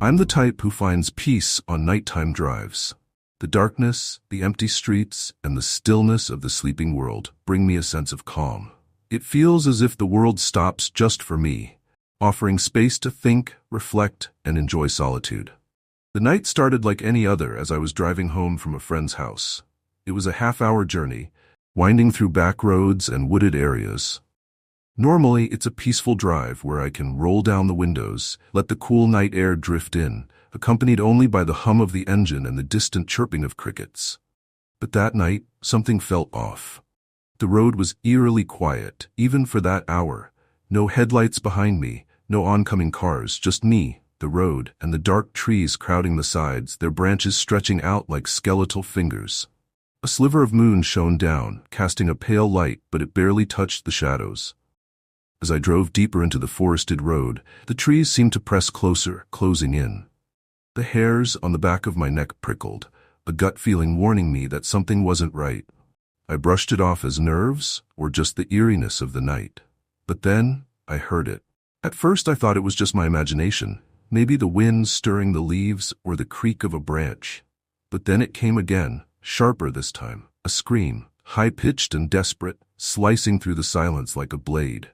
I'm the type who finds peace on nighttime drives. The darkness, the empty streets, and the stillness of the sleeping world bring me a sense of calm. It feels as if the world stops just for me, offering space to think, reflect, and enjoy solitude. The night started like any other as I was driving home from a friend's house. It was a half-hour journey, winding through back roads and wooded areas. Normally, it's a peaceful drive where I can roll down the windows, let the cool night air drift in, accompanied only by the hum of the engine and the distant chirping of crickets. But that night, something felt off. The road was eerily quiet, even for that hour. No headlights behind me, no oncoming cars, just me, the road, and the dark trees crowding the sides, their branches stretching out like skeletal fingers. A sliver of moon shone down, casting a pale light, but it barely touched the shadows. As I drove deeper into the forested road, the trees seemed to press closer, closing in. The hairs on the back of my neck prickled, a gut feeling warning me that something wasn't right. I brushed it off as nerves, or just the eeriness of the night. But then, I heard it. At first I thought it was just my imagination, maybe the wind stirring the leaves or the creak of a branch. But then it came again, sharper this time, a scream, high-pitched and desperate, slicing through the silence like a blade.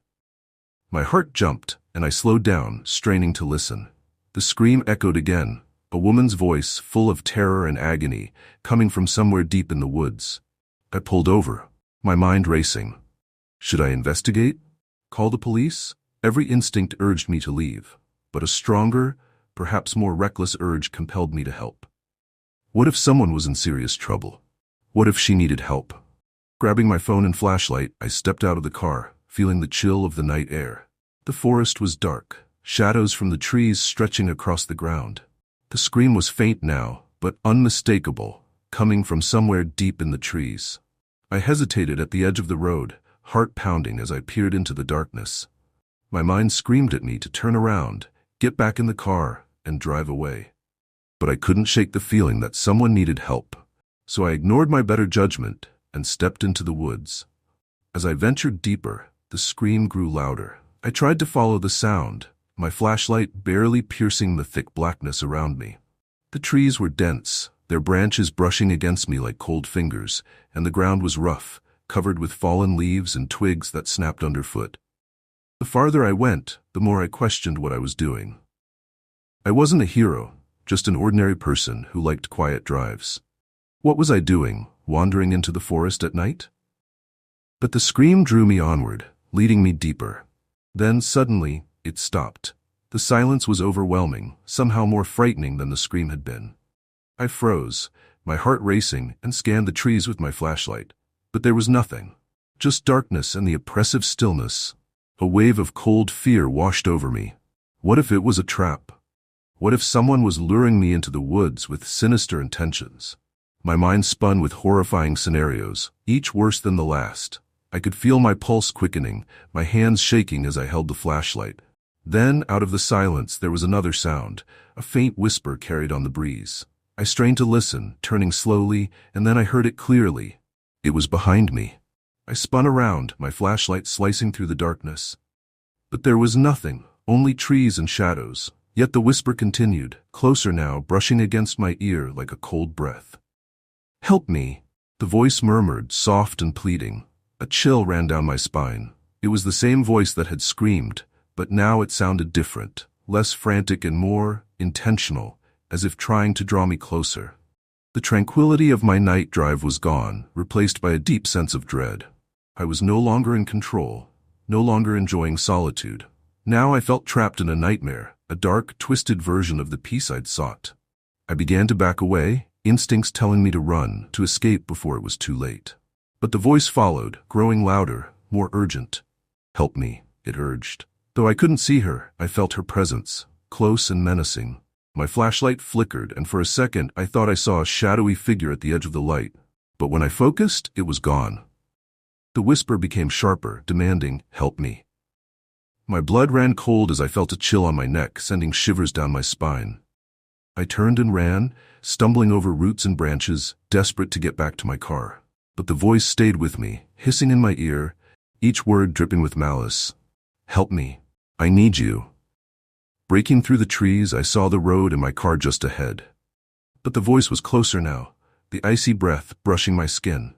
My heart jumped, and I slowed down, straining to listen. The scream echoed again, a woman's voice full of terror and agony, coming from somewhere deep in the woods. I pulled over, my mind racing. Should I investigate? Call the police? Every instinct urged me to leave, but a stronger, perhaps more reckless urge compelled me to help. What if someone was in serious trouble? What if she needed help? Grabbing my phone and flashlight, I stepped out of the car, feeling the chill of the night air. The forest was dark, shadows from the trees stretching across the ground. The scream was faint now, but unmistakable, coming from somewhere deep in the trees. I hesitated at the edge of the road, heart pounding as I peered into the darkness. My mind screamed at me to turn around, get back in the car, and drive away. But I couldn't shake the feeling that someone needed help, so I ignored my better judgment and stepped into the woods. As I ventured deeper, the scream grew louder. I tried to follow the sound, my flashlight barely piercing the thick blackness around me. The trees were dense, their branches brushing against me like cold fingers, and the ground was rough, covered with fallen leaves and twigs that snapped underfoot. The farther I went, the more I questioned what I was doing. I wasn't a hero, just an ordinary person who liked quiet drives. What was I doing, wandering into the forest at night? But the scream drew me onward, leading me deeper. Then, suddenly, it stopped. The silence was overwhelming, somehow more frightening than the scream had been. I froze, my heart racing, and scanned the trees with my flashlight. But there was nothing. Just darkness and the oppressive stillness. A wave of cold fear washed over me. What if it was a trap? What if someone was luring me into the woods with sinister intentions? My mind spun with horrifying scenarios, each worse than the last. I could feel my pulse quickening, my hands shaking as I held the flashlight. Then, out of the silence, there was another sound, a faint whisper carried on the breeze. I strained to listen, turning slowly, and then I heard it clearly. It was behind me. I spun around, my flashlight slicing through the darkness. But there was nothing, only trees and shadows. Yet the whisper continued, closer now, brushing against my ear like a cold breath. "Help me," the voice murmured, soft and pleading. A chill ran down my spine. It was the same voice that had screamed, but now it sounded different, less frantic and more intentional, as if trying to draw me closer. The tranquility of my night drive was gone, replaced by a deep sense of dread. I was no longer in control, no longer enjoying solitude. Now I felt trapped in a nightmare, a dark, twisted version of the peace I'd sought. I began to back away, instincts telling me to run, to escape before it was too late. But the voice followed, growing louder, more urgent. "Help me," it urged. Though I couldn't see her, I felt her presence, close and menacing. My flashlight flickered, and for a second I thought I saw a shadowy figure at the edge of the light. But when I focused, it was gone. The whisper became sharper, demanding, "Help me." My blood ran cold as I felt a chill on my neck, sending shivers down my spine. I turned and ran, stumbling over roots and branches, desperate to get back to my car. But the voice stayed with me, hissing in my ear, each word dripping with malice. "Help me. I need you." Breaking through the trees, I saw the road and my car just ahead. But the voice was closer now, the icy breath brushing my skin.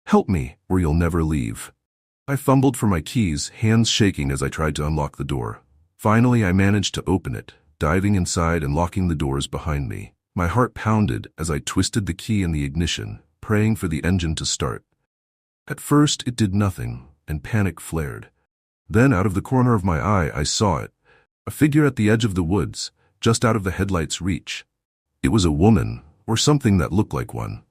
"Help me, or you'll never leave." I fumbled for my keys, hands shaking as I tried to unlock the door. Finally, I managed to open it, diving inside and locking the doors behind me. My heart pounded as I twisted the key in the ignition, praying for the engine to start. At first, it did nothing, and panic flared. Then, out of the corner of my eye, I saw it. A figure at the edge of the woods, just out of the headlight's reach. It was a woman, or something that looked like one.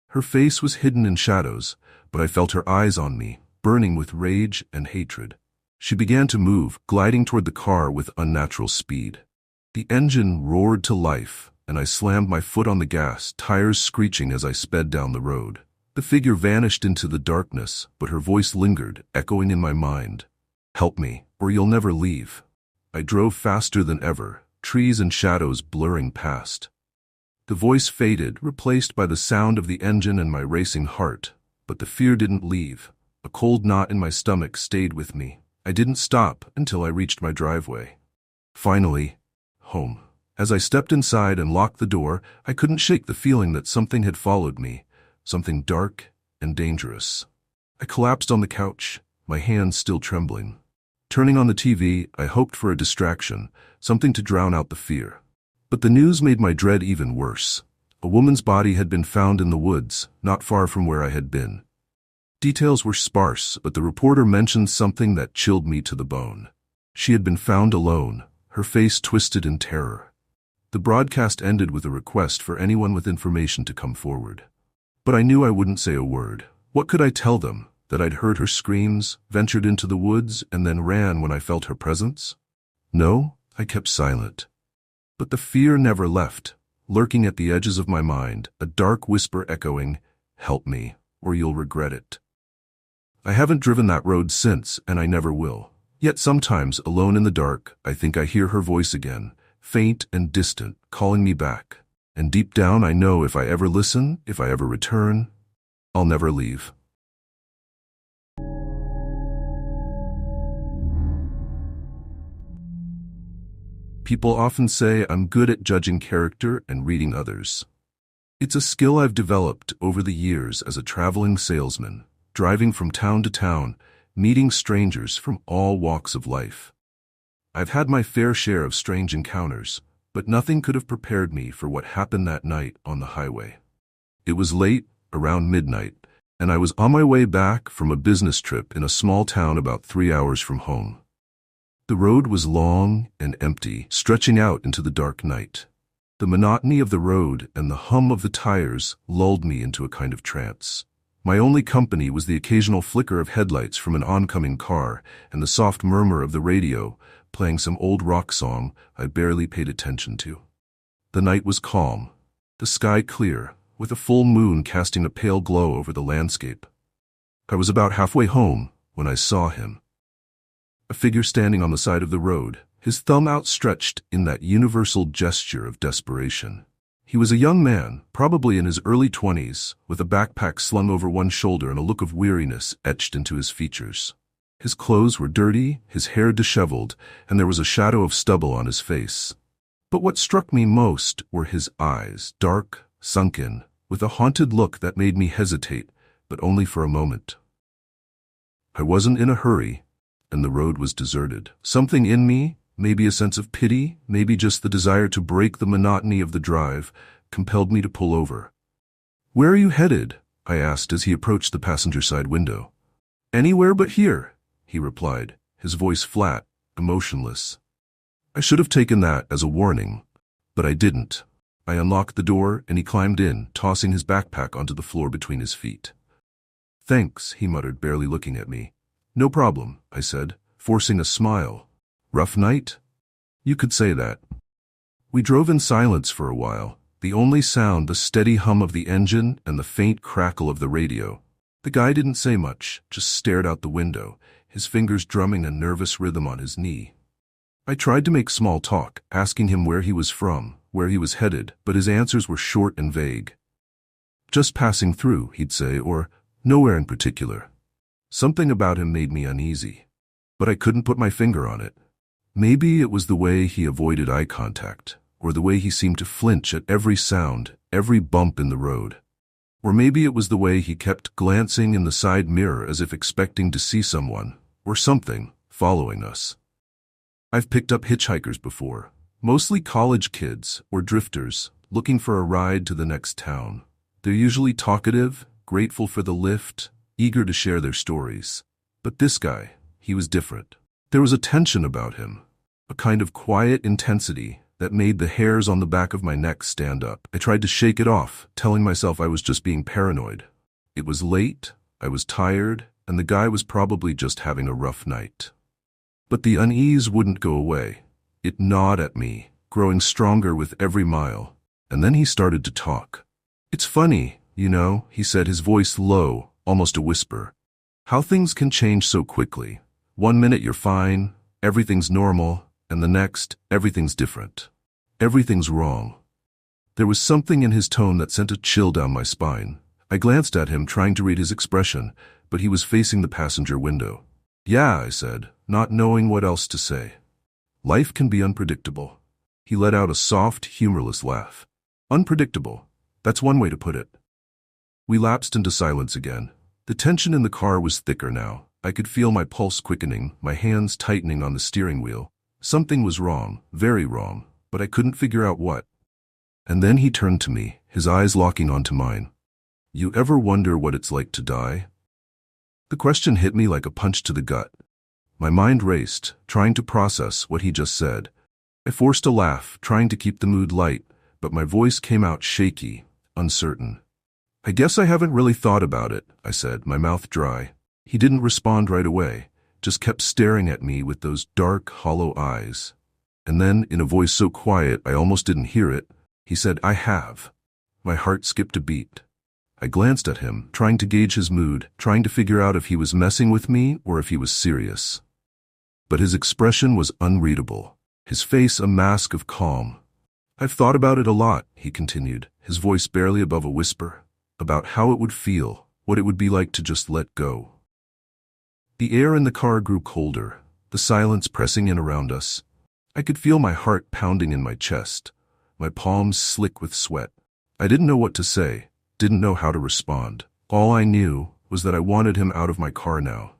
Her face was hidden in shadows, but I felt her eyes on me, burning with rage and hatred. She began to move, gliding toward the car with unnatural speed. The engine roared to life, and I slammed my foot on the gas, tires screeching as I sped down the road. The figure vanished into the darkness, but her voice lingered, echoing in my mind. "Help me, or you'll never leave." I drove faster than ever, trees and shadows blurring past. The voice faded, replaced by the sound of the engine and my racing heart, but the fear didn't leave. A cold knot in my stomach stayed with me. I didn't stop until I reached my driveway. Finally, home. As I stepped inside and locked the door, I couldn't shake the feeling that something had followed me, something dark and dangerous. I collapsed on the couch, my hands still trembling. Turning on the TV, I hoped for a distraction, something to drown out the fear. But the news made my dread even worse. A woman's body had been found in the woods, not far from where I had been. Details were sparse, but the reporter mentioned something that chilled me to the bone. She had been found alone, her face twisted in terror. The broadcast ended with a request for anyone with information to come forward. But I knew I wouldn't say a word. What could I tell them? That I'd heard her screams, ventured into the woods, and then ran when I felt her presence? No, I kept silent. But the fear never left, lurking at the edges of my mind, a dark whisper echoing, "Help me, or you'll regret it." I haven't driven that road since, and I never will. Yet sometimes, alone in the dark, I think I hear her voice again, faint and distant, calling me back. And deep down I know if I ever listen, if I ever return, I'll never leave. People often say I'm good at judging character and reading others. It's a skill I've developed over the years as a traveling salesman, driving from town to town, meeting strangers from all walks of life. I've had my fair share of strange encounters, but nothing could have prepared me for what happened that night on the highway. It was late, around midnight, and I was on my way back from a business trip in a small town about 3 hours from home. The road was long and empty, stretching out into the dark night. The monotony of the road and the hum of the tires lulled me into a kind of trance. My only company was the occasional flicker of headlights from an oncoming car and the soft murmur of the radio, playing some old rock song I barely paid attention to. The night was calm, the sky clear, with a full moon casting a pale glow over the landscape. I was about halfway home when I saw him. A figure standing on the side of the road, his thumb outstretched in that universal gesture of desperation. He was a young man, probably in his early 20s, with a backpack slung over one shoulder and a look of weariness etched into his features. His clothes were dirty, his hair disheveled, and there was a shadow of stubble on his face. But what struck me most were his eyes, dark, sunken, with a haunted look that made me hesitate, but only for a moment. I wasn't in a hurry, and the road was deserted. Something in me, maybe a sense of pity, maybe just the desire to break the monotony of the drive, compelled me to pull over. "Where are you headed?" I asked as he approached the passenger side window. "Anywhere but here," he replied, his voice flat, emotionless. I should have taken that as a warning, but I didn't. I unlocked the door and he climbed in, tossing his backpack onto the floor between his feet. "Thanks," he muttered, barely looking at me. "No problem," I said, forcing a smile. "Rough night?" "You could say that." We drove in silence for a while, the only sound the steady hum of the engine and the faint crackle of the radio. The guy didn't say much, just stared out the window, his fingers drumming a nervous rhythm on his knee. I tried to make small talk, asking him where he was from, where he was headed, but his answers were short and vague. "Just passing through," he'd say, or "nowhere in particular." Something about him made me uneasy, but I couldn't put my finger on it. Maybe it was the way he avoided eye contact, or the way he seemed to flinch at every sound, every bump in the road. Or maybe it was the way he kept glancing in the side mirror as if expecting to see someone, or something, following us. I've picked up hitchhikers before, mostly college kids or drifters, looking for a ride to the next town. They're usually talkative, grateful for the lift, eager to share their stories. But this guy, he was different. There was a tension about him, a kind of quiet intensity that made the hairs on the back of my neck stand up. I tried to shake it off, telling myself I was just being paranoid. It was late, I was tired, and the guy was probably just having a rough night. But the unease wouldn't go away. It gnawed at me, growing stronger with every mile. And then he started to talk. "It's funny, you know," he said, his voice low, almost a whisper. "How things can change so quickly. One minute you're fine, everything's normal, and the next, everything's different. Everything's wrong." There was something in his tone that sent a chill down my spine. I glanced at him, trying to read his expression, but he was facing the passenger window. "Yeah," I said, not knowing what else to say. "Life can be unpredictable." He let out a soft, humorless laugh. "Unpredictable. That's one way to put it." We lapsed into silence again. The tension in the car was thicker now. I could feel my pulse quickening, my hands tightening on the steering wheel. Something was wrong, very wrong, but I couldn't figure out what. And then he turned to me, his eyes locking onto mine. "You ever wonder what it's like to die?" The question hit me like a punch to the gut. My mind raced, trying to process what he just said. I forced a laugh, trying to keep the mood light, but my voice came out shaky, uncertain. "I guess I haven't really thought about it," I said, my mouth dry. He didn't respond right away, just kept staring at me with those dark, hollow eyes. And then, in a voice so quiet I almost didn't hear it, he said, "I have." My heart skipped a beat. I glanced at him, trying to gauge his mood, trying to figure out if he was messing with me or if he was serious. But his expression was unreadable, his face a mask of calm. "I've thought about it a lot," he continued, his voice barely above a whisper, "about how it would feel, what it would be like to just let go." The air in the car grew colder, the silence pressing in around us. I could feel my heart pounding in my chest, my palms slick with sweat. I didn't know what to say, didn't know how to respond. All I knew was that I wanted him out of my car now.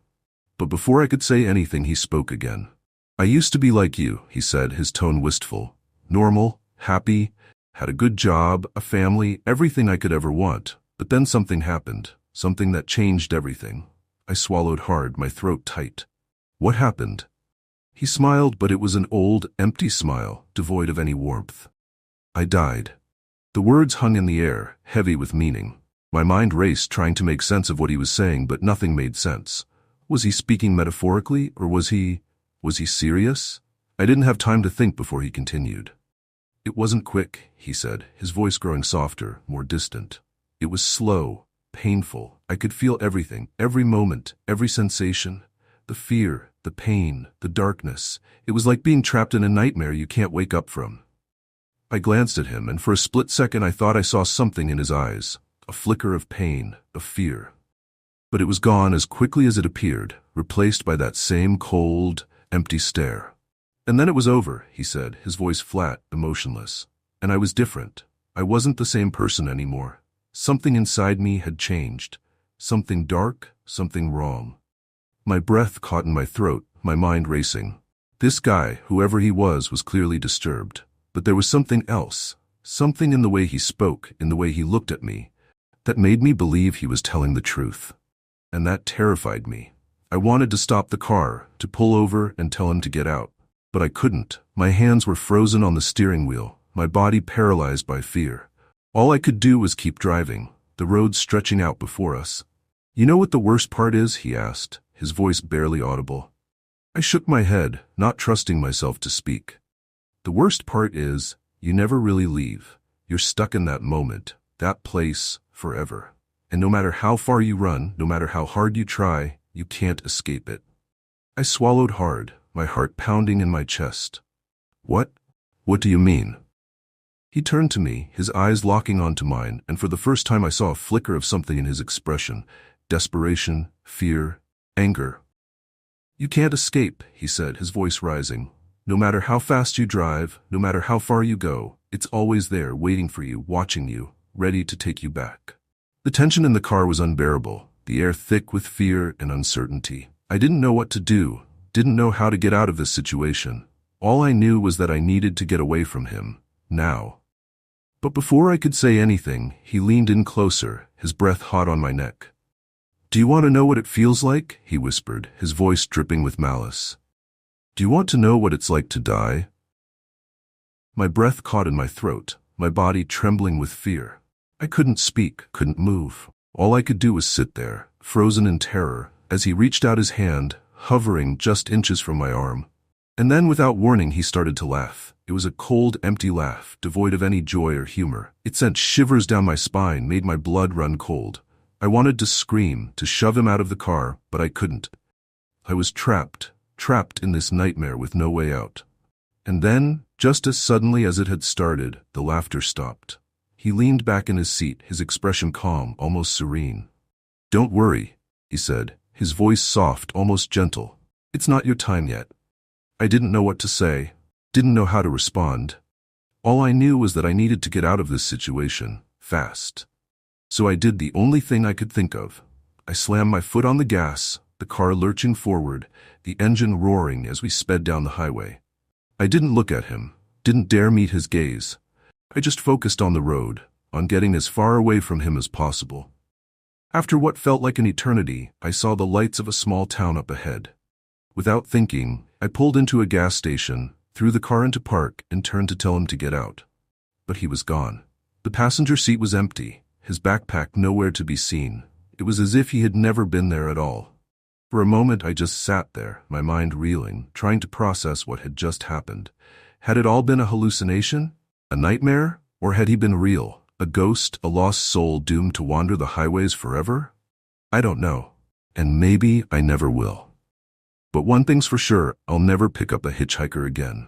But before I could say anything, he spoke again. "I used to be like you," he said, his tone wistful. "Normal, happy, had a good job, a family, everything I could ever want. But then something happened, something that changed everything." I swallowed hard, my throat tight. "What happened?" He smiled, but it was an old, empty smile, devoid of any warmth. "I died." The words hung in the air, heavy with meaning. My mind raced, trying to make sense of what he was saying, but nothing made sense. Was he speaking metaphorically, or was he serious? I didn't have time to think before he continued. "It wasn't quick," he said, his voice growing softer, more distant. "It was slow, painful. I could feel everything, every moment, every sensation. The fear, the pain, the darkness. It was like being trapped in a nightmare you can't wake up from." I glanced at him, and for a split second I thought I saw something in his eyes, a flicker of pain, of fear. But it was gone as quickly as it appeared, replaced by that same cold, empty stare. "And then it was over," he said, his voice flat, emotionless. "And I was different. I wasn't the same person anymore. Something inside me had changed. Something dark, something wrong." My breath caught in my throat, my mind racing. This guy, whoever he was clearly disturbed. But there was something else, something in the way he spoke, in the way he looked at me, that made me believe he was telling the truth. And that terrified me. I wanted to stop the car, to pull over and tell him to get out. But I couldn't. My hands were frozen on the steering wheel, my body paralyzed by fear. All I could do was keep driving, the road stretching out before us. "You know what the worst part is?" he asked, his voice barely audible. I shook my head, not trusting myself to speak. "The worst part is, you never really leave. You're stuck in that moment, that place, forever. And no matter how far you run, no matter how hard you try, you can't escape it." I swallowed hard, my heart pounding in my chest. What do you mean?" He turned to me, his eyes locking onto mine, and for the first time I saw a flicker of something in his expression. Desperation, fear, anger. "You can't escape," he said, his voice rising. No matter how fast you drive, no matter how far you go, it's always there, waiting for you, watching you, ready to take you back. The tension in the car was unbearable, the air thick with fear and uncertainty. I didn't know what to do, didn't know how to get out of this situation. All I knew was that I needed to get away from him, now. But before I could say anything, he leaned in closer, his breath hot on my neck. "Do you want to know what it feels like?" he whispered, his voice dripping with malice. "Do you want to know what it's like to die?" My breath caught in my throat, my body trembling with fear. I couldn't speak, couldn't move. All I could do was sit there, frozen in terror, as he reached out his hand, hovering just inches from my arm. And then, without warning, he started to laugh. It was a cold, empty laugh, devoid of any joy or humor. It sent shivers down my spine, made my blood run cold. I wanted to scream, to shove him out of the car, but I couldn't. I was trapped in this nightmare with no way out. And then, just as suddenly as it had started, the laughter stopped. He leaned back in his seat, his expression calm, almost serene. "Don't worry," he said, his voice soft, almost gentle. "It's not your time yet." I didn't know what to say, didn't know how to respond. All I knew was that I needed to get out of this situation, fast. So I did the only thing I could think of. I slammed my foot on the gas, the car lurching forward, the engine roaring as we sped down the highway. I didn't look at him, didn't dare meet his gaze. I just focused on the road, on getting as far away from him as possible. After what felt like an eternity, I saw the lights of a small town up ahead. Without thinking, I pulled into a gas station, threw the car into park, and turned to tell him to get out. But he was gone. The passenger seat was empty, his backpack nowhere to be seen. It was as if he had never been there at all. For a moment I just sat there, my mind reeling, trying to process what had just happened. Had it all been a hallucination? A nightmare? Or had he been real? A ghost, a lost soul doomed to wander the highways forever? I don't know. And maybe I never will. But one thing's for sure, I'll never pick up a hitchhiker again.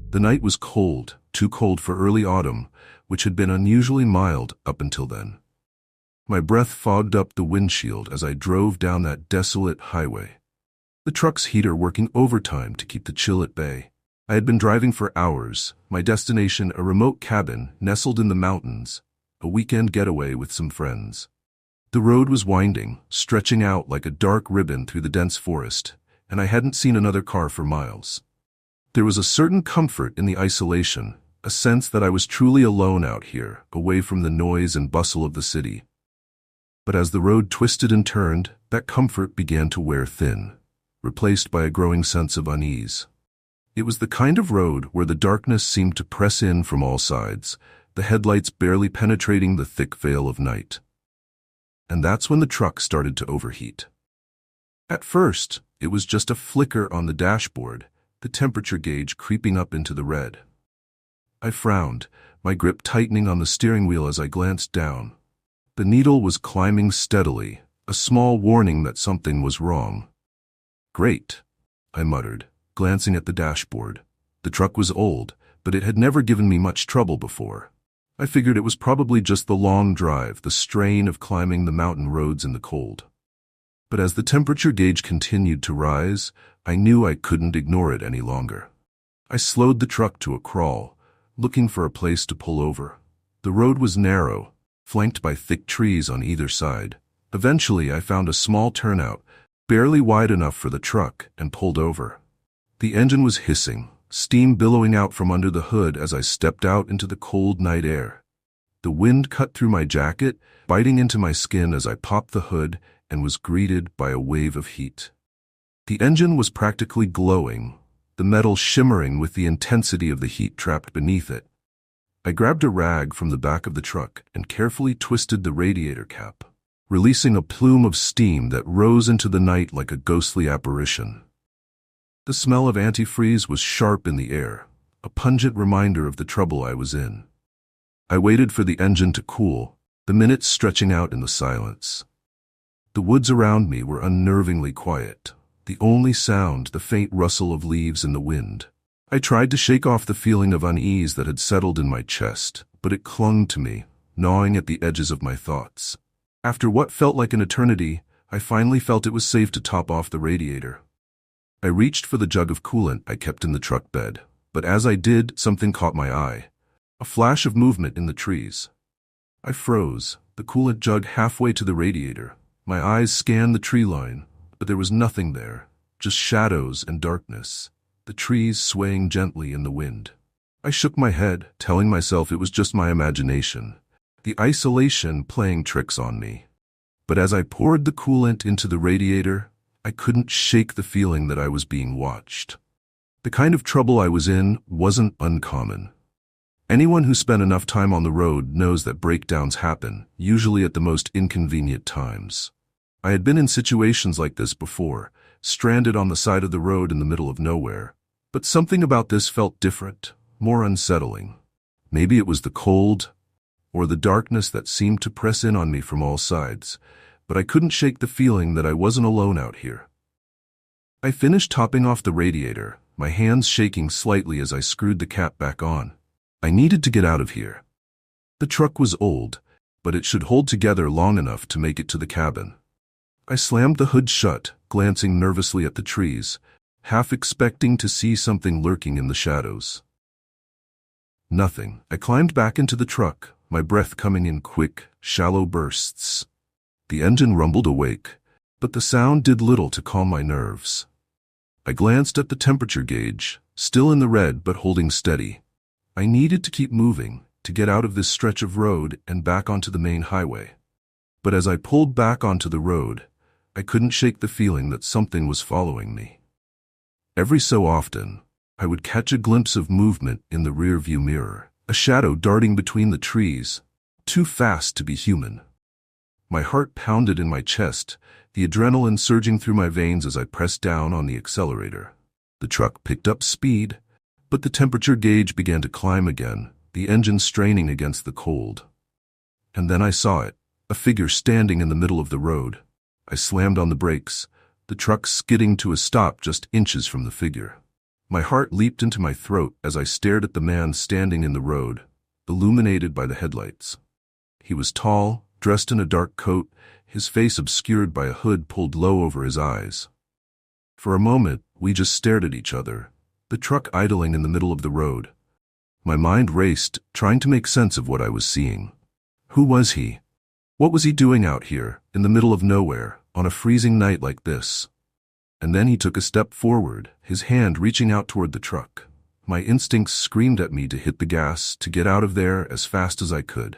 The night was cold, too cold for early autumn, which had been unusually mild up until then. My breath fogged up the windshield as I drove down that desolate highway. The truck's heater working overtime to keep the chill at bay. I had been driving for hours, my destination a remote cabin nestled in the mountains, a weekend getaway with some friends. The road was winding, stretching out like a dark ribbon through the dense forest, and I hadn't seen another car for miles. There was a certain comfort in the isolation, a sense that I was truly alone out here, away from the noise and bustle of the city. But as the road twisted and turned, that comfort began to wear thin, replaced by a growing sense of unease. It was the kind of road where the darkness seemed to press in from all sides, the headlights barely penetrating the thick veil of night. And that's when the truck started to overheat. At first, it was just a flicker on the dashboard, the temperature gauge creeping up into the red. I frowned, my grip tightening on the steering wheel as I glanced down. The needle was climbing steadily, a small warning that something was wrong. "Great," I muttered, glancing at the dashboard. The truck was old, but it had never given me much trouble before. I figured it was probably just the long drive, the strain of climbing the mountain roads in the cold. But as the temperature gauge continued to rise, I knew I couldn't ignore it any longer. I slowed the truck to a crawl, looking for a place to pull over. The road was narrow, flanked by thick trees on either side. Eventually, I found a small turnout, barely wide enough for the truck, and pulled over. The engine was hissing, steam billowing out from under the hood as I stepped out into the cold night air. The wind cut through my jacket, biting into my skin as I popped the hood and was greeted by a wave of heat. The engine was practically glowing, the metal shimmering with the intensity of the heat trapped beneath it. I grabbed a rag from the back of the truck and carefully twisted the radiator cap, releasing a plume of steam that rose into the night like a ghostly apparition. The smell of antifreeze was sharp in the air, a pungent reminder of the trouble I was in. I waited for the engine to cool, the minutes stretching out in the silence. The woods around me were unnervingly quiet, the only sound the faint rustle of leaves in the wind. I tried to shake off the feeling of unease that had settled in my chest, but it clung to me, gnawing at the edges of my thoughts. After what felt like an eternity, I finally felt it was safe to top off the radiator. I reached for the jug of coolant I kept in the truck bed, but as I did, something caught my eye. A flash of movement in the trees. I froze, the coolant jug halfway to the radiator. My eyes scanned the tree line, but there was nothing there, just shadows and darkness, the trees swaying gently in the wind. I shook my head, telling myself it was just my imagination, the isolation playing tricks on me. But as I poured the coolant into the radiator, I couldn't shake the feeling that I was being watched. The kind of trouble I was in wasn't uncommon. Anyone who spent enough time on the road knows that breakdowns happen, usually at the most inconvenient times. I had been in situations like this before, stranded on the side of the road in the middle of nowhere. But something about this felt different, more unsettling. Maybe it was the cold, or the darkness that seemed to press in on me from all sides, but I couldn't shake the feeling that I wasn't alone out here. I finished topping off the radiator, my hands shaking slightly as I screwed the cap back on. I needed to get out of here. The truck was old, but it should hold together long enough to make it to the cabin. I slammed the hood shut, glancing nervously at the trees, half expecting to see something lurking in the shadows. Nothing. I climbed back into the truck, my breath coming in quick, shallow bursts. The engine rumbled awake, but the sound did little to calm my nerves. I glanced at the temperature gauge, still in the red but holding steady. I needed to keep moving, to get out of this stretch of road and back onto the main highway. But as I pulled back onto the road, I couldn't shake the feeling that something was following me. Every so often, I would catch a glimpse of movement in the rearview mirror, a shadow darting between the trees, too fast to be human. My heart pounded in my chest, the adrenaline surging through my veins as I pressed down on the accelerator. The truck picked up speed, but the temperature gauge began to climb again, the engine straining against the cold. And then I saw it, a figure standing in the middle of the road. I slammed on the brakes, the truck skidding to a stop just inches from the figure. My heart leaped into my throat as I stared at the man standing in the road, illuminated by the headlights. He was tall, dressed in a dark coat, his face obscured by a hood pulled low over his eyes. For a moment, we just stared at each other, the truck idling in the middle of the road. My mind raced, trying to make sense of what I was seeing. Who was he? What was he doing out here, in the middle of nowhere, on a freezing night like this? And then he took a step forward, his hand reaching out toward the truck. My instincts screamed at me to hit the gas, to get out of there as fast as I could.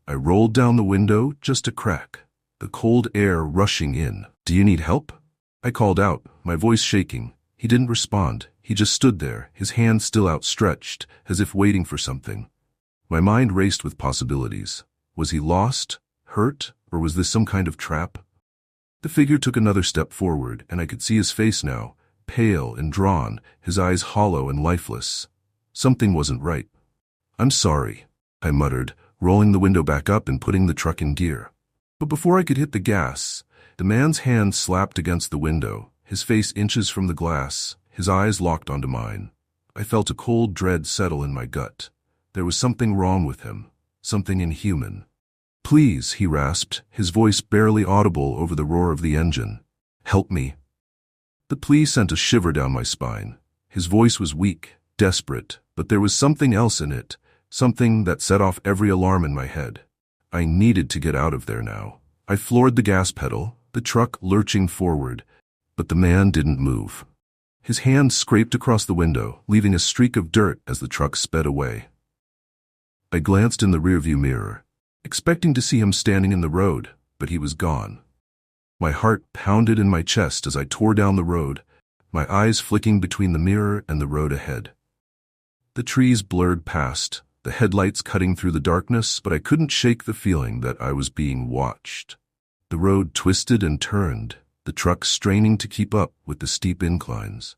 I rolled down the window just a crack, the cold air rushing in. "Do you need help?" I called out, my voice shaking. He didn't respond. He just stood there, his hand still outstretched, as if waiting for something. My mind raced with possibilities. Was he lost, hurt, or was this some kind of trap? The figure took another step forward, and I could see his face now, pale and drawn, his eyes hollow and lifeless. Something wasn't right. "I'm sorry," I muttered, rolling the window back up and putting the truck in gear. But before I could hit the gas, the man's hand slapped against the window, his face inches from the glass, his eyes locked onto mine. I felt a cold dread settle in my gut. There was something wrong with him, something inhuman. "Please," he rasped, his voice barely audible over the roar of the engine. "Help me." The plea sent a shiver down my spine. His voice was weak, desperate, but there was something else in it, something that set off every alarm in my head. I needed to get out of there now. I floored the gas pedal, the truck lurching forward, but the man didn't move. His hand scraped across the window, leaving a streak of dirt as the truck sped away. I glanced in the rearview mirror, expecting to see him standing in the road, but he was gone. My heart pounded in my chest as I tore down the road, my eyes flicking between the mirror and the road ahead. The trees blurred past, the headlights cutting through the darkness, but I couldn't shake the feeling that I was being watched. The road twisted and turned, the truck straining to keep up with the steep inclines.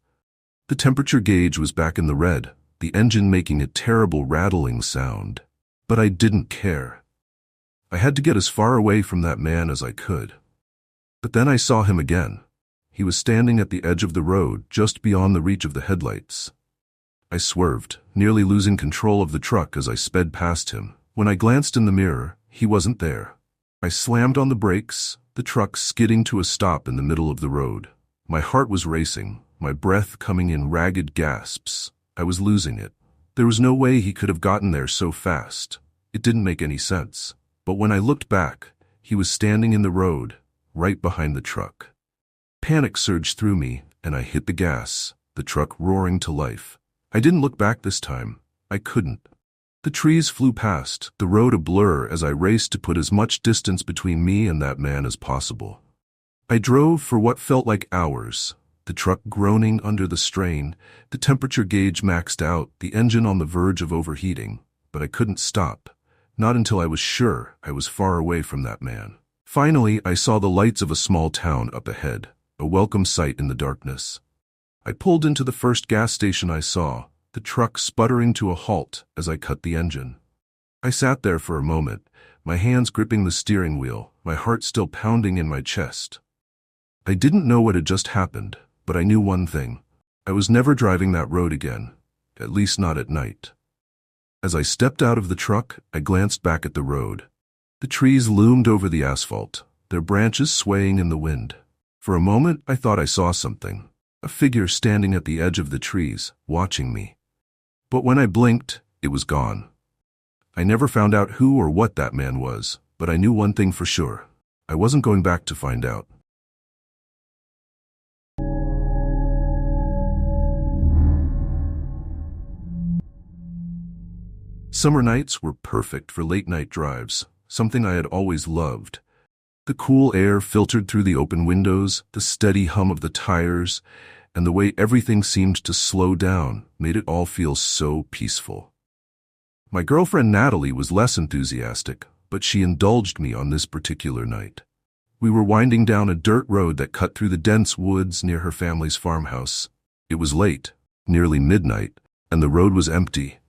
The temperature gauge was back in the red, the engine making a terrible rattling sound. But I didn't care. I had to get as far away from that man as I could. But then I saw him again. He was standing at the edge of the road, just beyond the reach of the headlights. I swerved, nearly losing control of the truck as I sped past him. When I glanced in the mirror, he wasn't there. I slammed on the brakes, the truck skidding to a stop in the middle of the road. My heart was racing, my breath coming in ragged gasps. I was losing it. There was no way he could have gotten there so fast. It didn't make any sense. But when I looked back, he was standing in the road, right behind the truck. Panic surged through me, and I hit the gas, the truck roaring to life. I didn't look back this time. I couldn't. The trees flew past, the road a blur as I raced to put as much distance between me and that man as possible. I drove for what felt like hours, the truck groaning under the strain, the temperature gauge maxed out, the engine on the verge of overheating. But I couldn't stop, not until I was sure I was far away from that man. Finally, I saw the lights of a small town up ahead, a welcome sight in the darkness. I pulled into the first gas station I saw, the truck sputtering to a halt as I cut the engine. I sat there for a moment, my hands gripping the steering wheel, my heart still pounding in my chest. I didn't know what had just happened, but I knew one thing. I was never driving that road again, at least not at night. As I stepped out of the truck, I glanced back at the road. The trees loomed over the asphalt, their branches swaying in the wind. For a moment, I thought I saw something, a figure standing at the edge of the trees, watching me. But when I blinked, it was gone. I never found out who or what that man was, but I knew one thing for sure. I wasn't going back to find out. Summer nights were perfect for late-night drives, something I had always loved. The cool air filtered through the open windows, the steady hum of the tires, and the way everything seemed to slow down made it all feel so peaceful. My girlfriend Natalie was less enthusiastic, but she indulged me on this particular night. We were winding down a dirt road that cut through the dense woods near her family's farmhouse. It was late, nearly midnight, and the road was empty.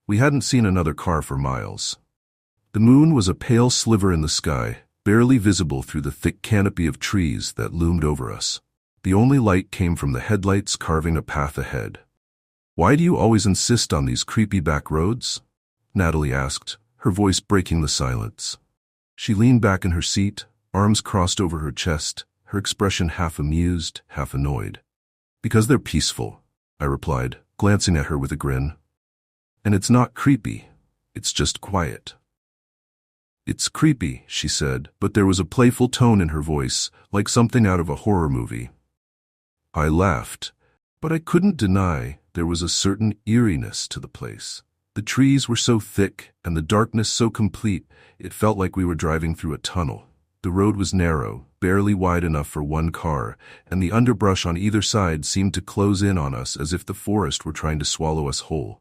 We hadn't seen another car for miles. The moon was a pale sliver in the sky, barely visible through the thick canopy of trees that loomed over us. The only light came from the headlights carving a path ahead. "Why do you always insist on these creepy back roads?" Natalie asked, her voice breaking the silence. She leaned back in her seat, arms crossed over her chest, her expression half amused, half annoyed. "Because they're peaceful," I replied, glancing at her with a grin. "And it's not creepy, it's just quiet." "It's creepy," she said, but there was a playful tone in her voice, like something out of a horror movie. I laughed, but I couldn't deny there was a certain eeriness to the place. The trees were so thick and the darkness so complete, it felt like we were driving through a tunnel. The road was narrow, barely wide enough for one car, and the underbrush on either side seemed to close in on us as if the forest were trying to swallow us whole.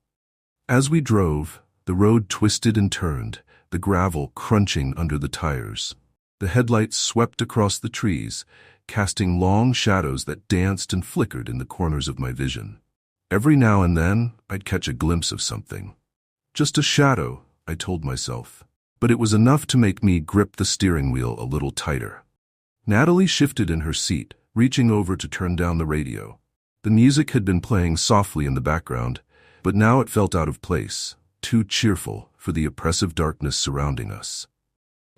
As we drove, the road twisted and turned, the gravel crunching under the tires. The headlights swept across the trees, casting long shadows that danced and flickered in the corners of my vision. Every now and then, I'd catch a glimpse of something. Just a shadow, I told myself, but it was enough to make me grip the steering wheel a little tighter. Natalie shifted in her seat, reaching over to turn down the radio. The music had been playing softly in the background, but now it felt out of place, too cheerful for the oppressive darkness surrounding us.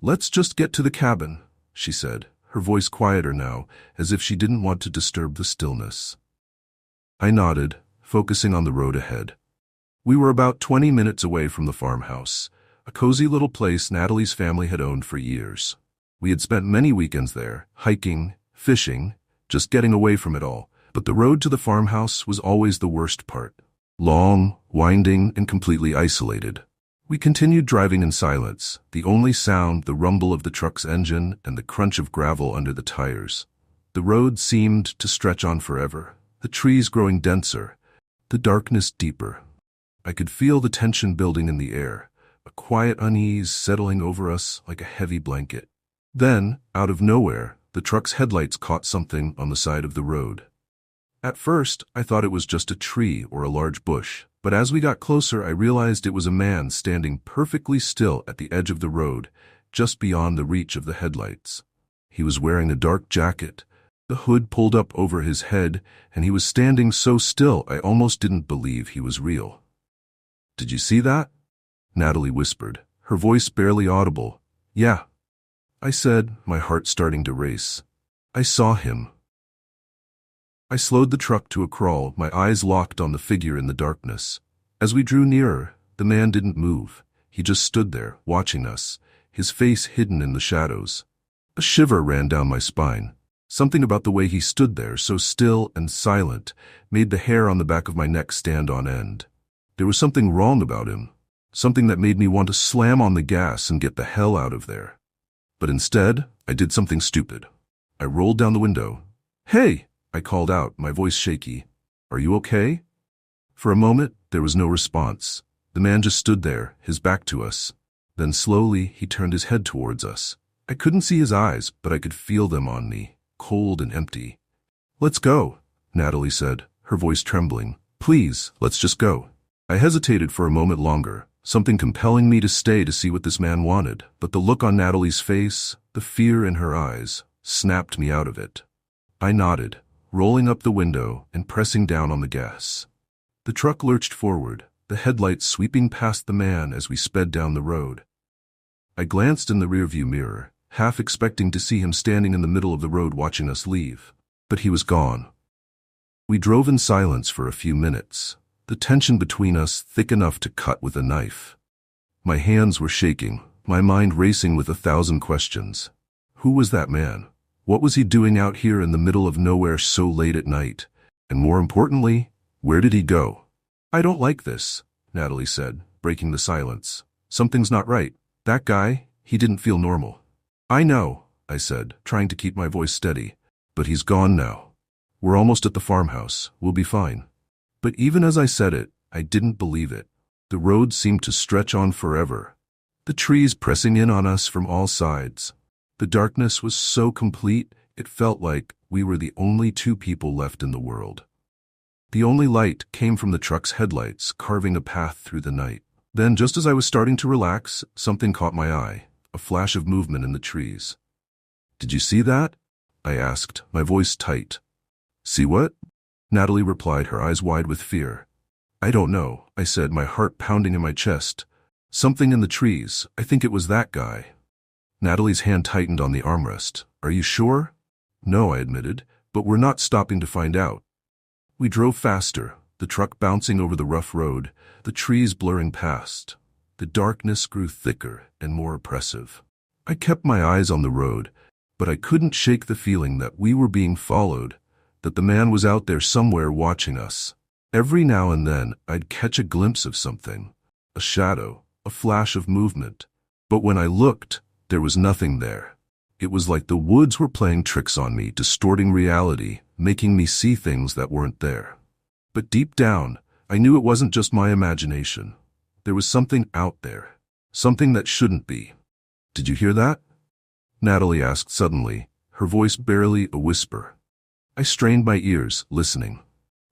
"Let's just get to the cabin," she said, her voice quieter now, as if she didn't want to disturb the stillness. I nodded, focusing on the road ahead. We were about 20 minutes away from the farmhouse, a cozy little place Natalie's family had owned for years. We had spent many weekends there, hiking, fishing, just getting away from it all, but the road to the farmhouse was always the worst part. Long, winding, and completely isolated. We continued driving in silence, the only sound the rumble of the truck's engine and the crunch of gravel under the tires. The road seemed to stretch on forever, the trees growing denser, the darkness deeper. I could feel the tension building in the air, a quiet unease settling over us like a heavy blanket. Then, out of nowhere, the truck's headlights caught something on the side of the road. At first, I thought it was just a tree or a large bush, but as we got closer I realized it was a man standing perfectly still at the edge of the road, just beyond the reach of the headlights. He was wearing a dark jacket, the hood pulled up over his head, and he was standing so still I almost didn't believe he was real. "Did you see that?" Natalie whispered, her voice barely audible. "Yeah." I said, my heart starting to race. I saw him. I slowed the truck to a crawl, my eyes locked on the figure in the darkness. As we drew nearer, the man didn't move. He just stood there, watching us, his face hidden in the shadows. A shiver ran down my spine. Something about the way he stood there, so still and silent, made the hair on the back of my neck stand on end. There was something wrong about him, something that made me want to slam on the gas and get the hell out of there. But instead, I did something stupid. I rolled down the window. "Hey!" I called out, my voice shaky. "Are you okay?" For a moment, there was no response. The man just stood there, his back to us. Then slowly, he turned his head towards us. I couldn't see his eyes, but I could feel them on me, cold and empty. "Let's go," Natalie said, her voice trembling. "Please, let's just go." I hesitated for a moment longer, something compelling me to stay to see what this man wanted, but the look on Natalie's face, the fear in her eyes, snapped me out of it. I nodded, rolling up the window and pressing down on the gas. The truck lurched forward, the headlights sweeping past the man as we sped down the road. I glanced in the rearview mirror, half expecting to see him standing in the middle of the road watching us leave. But he was gone. We drove in silence for a few minutes, the tension between us thick enough to cut with a knife. My hands were shaking, my mind racing with 1,000 questions. Who was that man? What was he doing out here in the middle of nowhere so late at night? And more importantly, where did he go? "I don't like this," Natalie said, breaking the silence. "Something's not right. That guy, he didn't feel normal." "I know," I said, trying to keep my voice steady. "But he's gone now. We're almost at the farmhouse. We'll be fine." But even as I said it, I didn't believe it. The road seemed to stretch on forever. The trees pressing in on us from all sides. The darkness was so complete, it felt like we were the only two people left in the world. The only light came from the truck's headlights, carving a path through the night. Then, just as I was starting to relax, something caught my eye, a flash of movement in the trees. "Did you see that?" I asked, my voice tight. "See what?" Natalie replied, her eyes wide with fear. "I don't know," I said, my heart pounding in my chest. "Something in the trees. I think it was that guy." Natalie's hand tightened on the armrest. "Are you sure?" "No," I admitted, "but we're not stopping to find out." We drove faster, the truck bouncing over the rough road, the trees blurring past. The darkness grew thicker and more oppressive. I kept my eyes on the road, but I couldn't shake the feeling that we were being followed, that the man was out there somewhere watching us. Every now and then, I'd catch a glimpse of something, a shadow, a flash of movement. But when I looked, there was nothing there. It was like the woods were playing tricks on me, distorting reality, making me see things that weren't there. But deep down, I knew it wasn't just my imagination. There was something out there, something that shouldn't be. "Did you hear that?" Natalie asked suddenly, her voice barely a whisper. I strained my ears, listening.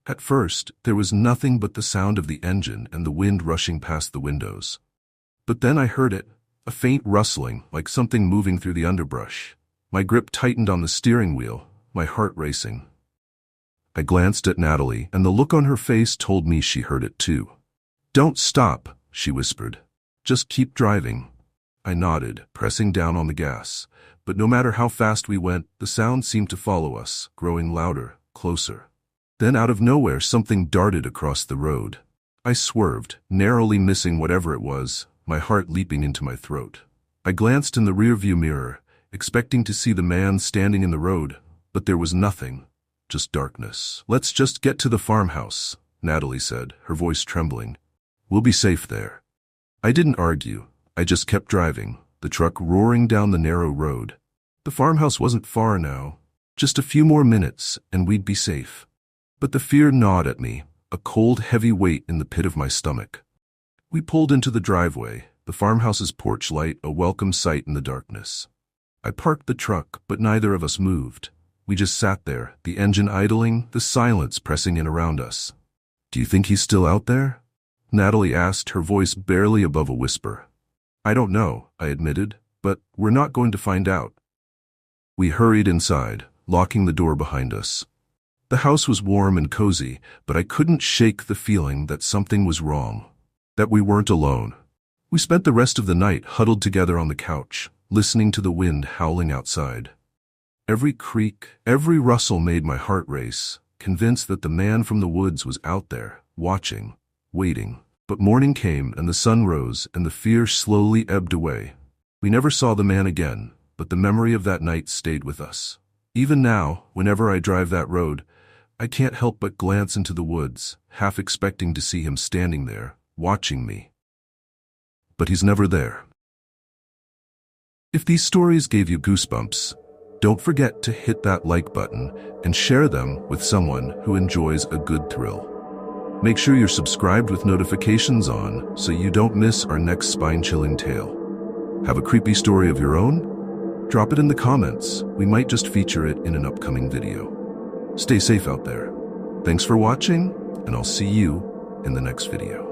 At first, there was nothing but the sound of the engine and the wind rushing past the windows. But then I heard it, a faint rustling, like something moving through the underbrush. My grip tightened on the steering wheel, my heart racing. I glanced at Natalie, and the look on her face told me she heard it too. "Don't stop," she whispered. "Just keep driving." I nodded, pressing down on the gas. But no matter how fast we went, the sound seemed to follow us, growing louder, closer. Then out of nowhere, something darted across the road. I swerved, narrowly missing whatever it was, my heart leaping into my throat. I glanced in the rearview mirror, expecting to see the man standing in the road, but there was nothing, just darkness. "Let's just get to the farmhouse," Natalie said, her voice trembling. "We'll be safe there." I didn't argue. I just kept driving, the truck roaring down the narrow road. The farmhouse wasn't far now. Just a few more minutes, and we'd be safe. But the fear gnawed at me, a cold, heavy weight in the pit of my stomach. We pulled into the driveway, the farmhouse's porch light a welcome sight in the darkness. I parked the truck, but neither of us moved. We just sat there, the engine idling, the silence pressing in around us. "Do you think he's still out there?" Natalie asked, her voice barely above a whisper. "I don't know," I admitted, "but we're not going to find out." We hurried inside, locking the door behind us. The house was warm and cozy, but I couldn't shake the feeling that something was wrong, that we weren't alone. We spent the rest of the night huddled together on the couch, listening to the wind howling outside. Every creak, every rustle made my heart race, convinced that the man from the woods was out there, watching, waiting. But morning came and the sun rose and the fear slowly ebbed away. We never saw the man again, but the memory of that night stayed with us. Even now, whenever I drive that road, I can't help but glance into the woods, half expecting to see him standing there, watching me. But he's never there. If these stories gave you goosebumps, don't forget to hit that like button and share them with someone who enjoys a good thrill. Make sure you're subscribed with notifications on so you don't miss our next spine-chilling tale. Have a creepy story of your own? Drop it in the comments. We might just feature it in an upcoming video. Stay safe out there. Thanks for watching, and I'll see you in the next video.